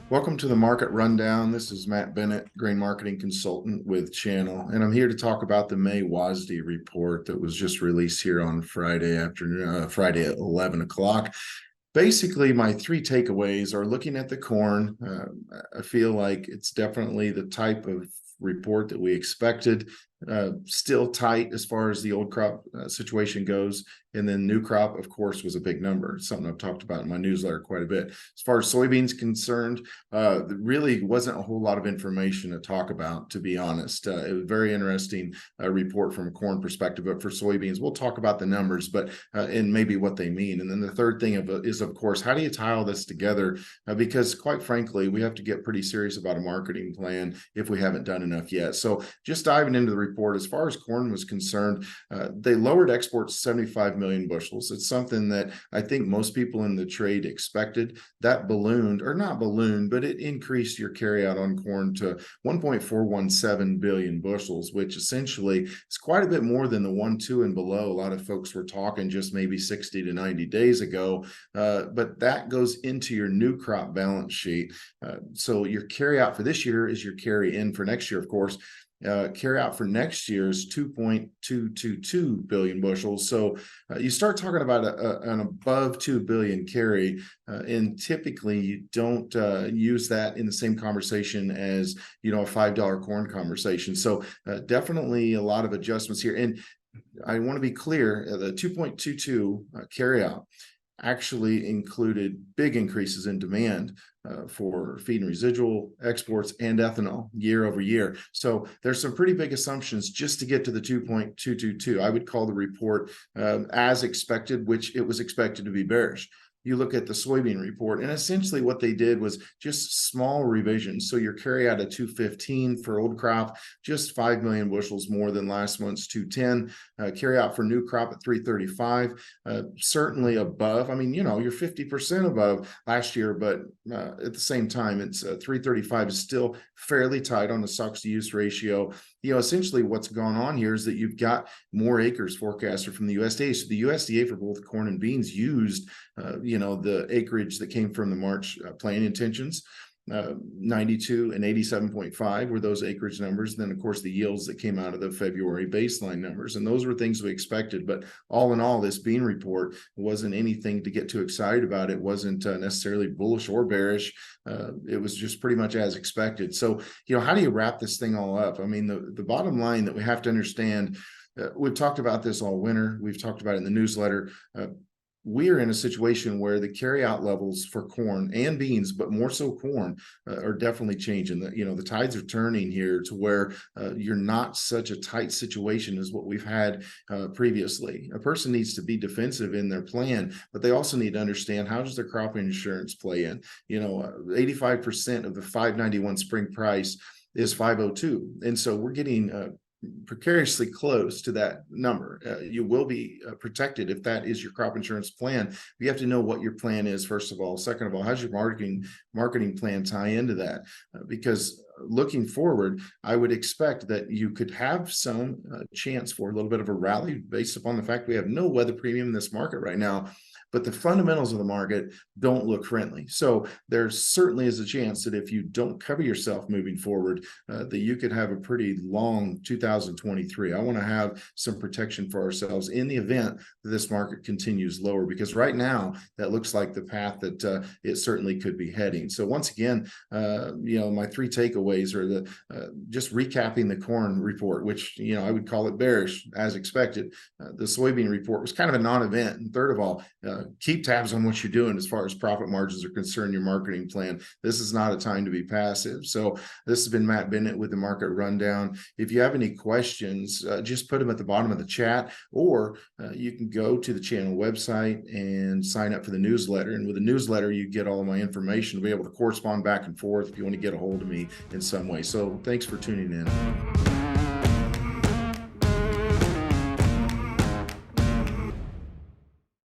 Welcome to the Market Rundown. This is Matt Bennett, grain marketing consultant with Channel, and I'm here to talk about the May WASDE report that was just released here on Friday afternoon, Friday at 11 o'clock. Basically, my three takeaways are looking at the corn. I feel like it's definitely the type of report that we expected. Still tight as far as the old crop situation goes. And then new crop, of course, was a big number. It's something I've talked about in my newsletter quite a bit. As far as soybeans concerned, there really wasn't a whole lot of information to talk about, to be honest. It was a very interesting report from a corn perspective, but for soybeans, we'll talk about the numbers, but and maybe what they mean. And then the third thing is, of course, how do you tie all this together? Because quite frankly, we have to get pretty serious about a marketing plan if we haven't done enough yet. So just diving into the report, as far as corn was concerned, they lowered exports 75 million bushels. It's something that I think most people in the trade expected. That ballooned, or not ballooned, but it increased your carryout on corn to 1.417 billion bushels, which essentially is quite a bit more than the 1.2 and below. A lot of folks were talking just maybe 60 to 90 days ago, but that goes into your new crop balance sheet. So your carryout for this year is your carry in for next year, of course. Carry out for next year's 2.222 billion bushels. So you start talking about an above 2 billion carry, and typically you don't use that in the same conversation as, a $5 corn conversation. So definitely a lot of adjustments here. And I want to be clear, the 2.22 carry out actually included big increases in demand for feed and residual exports and ethanol year over year. So there's some pretty big assumptions just to get to the 2.222. I would call the report as expected, which it was expected to be bearish. You look at the soybean report, and essentially what they did was just small revisions. So your carry out of 215 for old crop, just 5 million bushels more than last month's 210. Carry out for new crop at 335, certainly above. I mean, you're 50% above last year, but at the same time, it's 335 is still fairly tight on the stocks to use ratio. Essentially what's gone on here is that you've got more acres forecasted from the USDA. So the USDA for both corn and beans used, the acreage that came from the March planting intentions. 92 and 87.5 were those acreage numbers. And then, of course, the yields that came out of the February baseline numbers. And those were things we expected. But all in all, this bean report wasn't anything to get too excited about. It wasn't necessarily bullish or bearish. It was just pretty much as expected. So, how do you wrap this thing all up? I mean, the bottom line that we have to understand, we've talked about this all winter. We've talked about it in the newsletter. We are in a situation where the carryout levels for corn and beans, but more so corn, are definitely changing. The tides are turning here to where you're not such a tight situation as what we've had previously. A person needs to be defensive in their plan, but they also need to understand, how does their crop insurance play in? 85% of the 591 spring price is 502, and so we're getting precariously close to that number. You will be protected if that is your crop insurance plan. You have to know what your plan is, first of all. Second of all, how's your marketing plan tie into that? Because looking forward, I would expect that you could have some chance for a little bit of a rally based upon the fact we have no weather premium in this market right now. But the fundamentals of the market don't look friendly. So there certainly is a chance that if you don't cover yourself moving forward, that you could have a pretty long 2023. I want to have some protection for ourselves in the event that this market continues lower, because right now that looks like the path that it certainly could be heading. So once again, my three takeaways are just recapping the corn report, which I would call it bearish as expected. The soybean report was kind of a non-event. And third of all, keep tabs on what you're doing as far as profit margins are concerned, your marketing plan. This is not a time to be passive. So this has been Matt Bennett with the Market Rundown. If you have any questions, just put them at the bottom of the chat, or you can go to the channel website and sign up for the newsletter. And with the newsletter, you get all of my information to be able to correspond back and forth if you want to get a hold of me in some way. So thanks for tuning in.